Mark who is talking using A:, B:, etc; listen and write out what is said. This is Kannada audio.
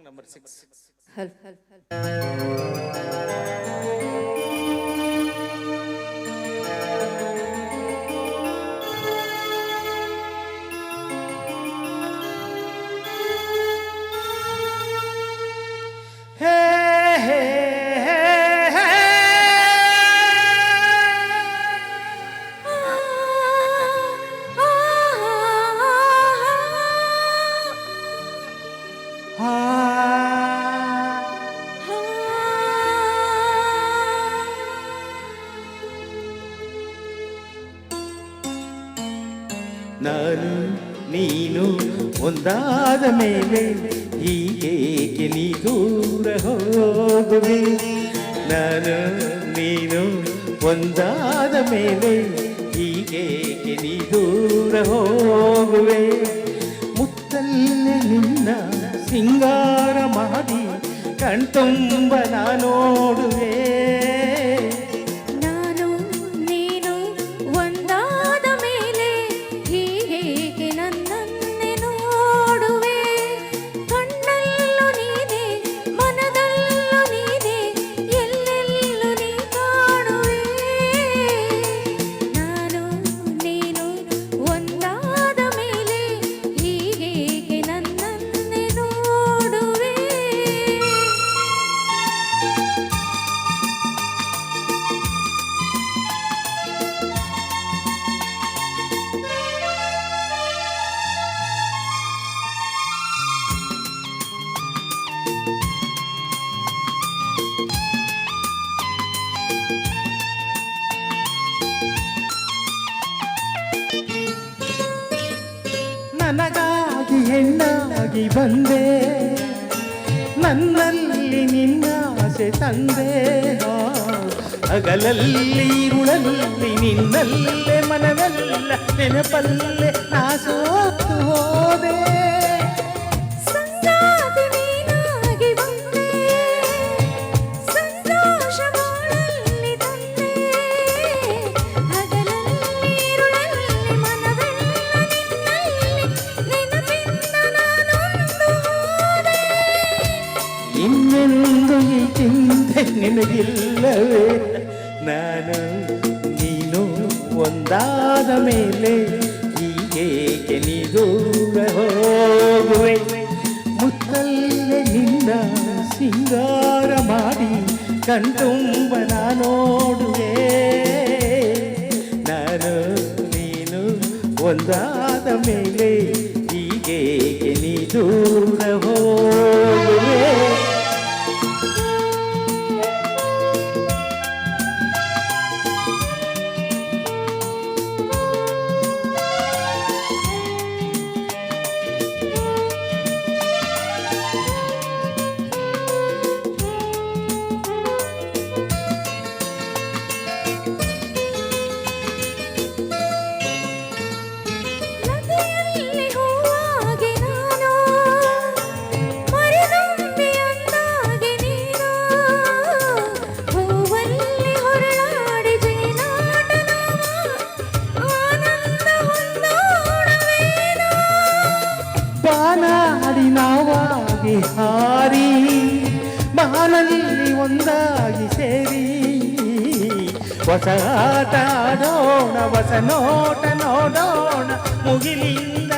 A: ನಂಬರ್ 6.
B: ನಾನು ನೀನು ಒಂದಾದ ಮೇಲೆ ಹೀಗೇಕೆ ನೀ ದೂರ ಹೋಗುವೆ. ನಾನು ನೀನು ಒಂದಾದ ಮೇಲೆ ಹೀಗೇಕೆ ನೀ ದೂರ ಹೋಗುವೆ. ಮುತ್ತಲ್ಲೇ ನಿನ್ನ ಸಿಂಗಾರ ಮಾಡಿ ಕಣ್ತುಂಬ ನೋಡುವೆ. ನನಗಾಗಿ ಹೆಣ್ಣಾಗಿ ಬಂದೆ, ನನ್ನಲ್ಲಿ ನಿನ್ನ ಆಸೆ ತಂದೆ. ಹಗಲಲ್ಲಿ ಇರುಳಲ್ಲಿ ನಿನ್ನಲ್ಲೇ ಮನವೆಲ್ಲ ನೆನಪಲ್ಲೇ ನಾ ಸೋತು ಹೋದೆ. ಇನ್ನೆಂದು ಈ ಚಿಂತೆ ನಿನಗಿಲ್ಲವೇ. ನಾನು ನೀನು ಒಂದಾದ ಮೇಲೆ ಹೀಗೇಕೆ ನೀ ದೂರ ಹೋಗುವೆ. ಮುತ್ತಲ್ಲೇ ನಿನ್ನ ಸಿಂಗಾರ ಮಾಡಿ ಕಣ್ತುಂಬ ನೋಡುವೆ. ನಾನು ನೀನು ಒಂದಾದ ಮೇಲೆ ಹೀಗೇಕೆ ನೀ ದೂರ ಹೋಗುವೆ. ಬಾನಾಡಿ ನಾವಾಗಿ ಹಾರಿ ಬಾನಲ್ಲಿ ಒಂದಾಗಿ ಸೇರಿ ಹೊಸ ಆಟ ಆಡೋಣ, ಹೊಸ ನೋಟ ನೋಡೋಣ, ಮುಗಿಲಿಂದ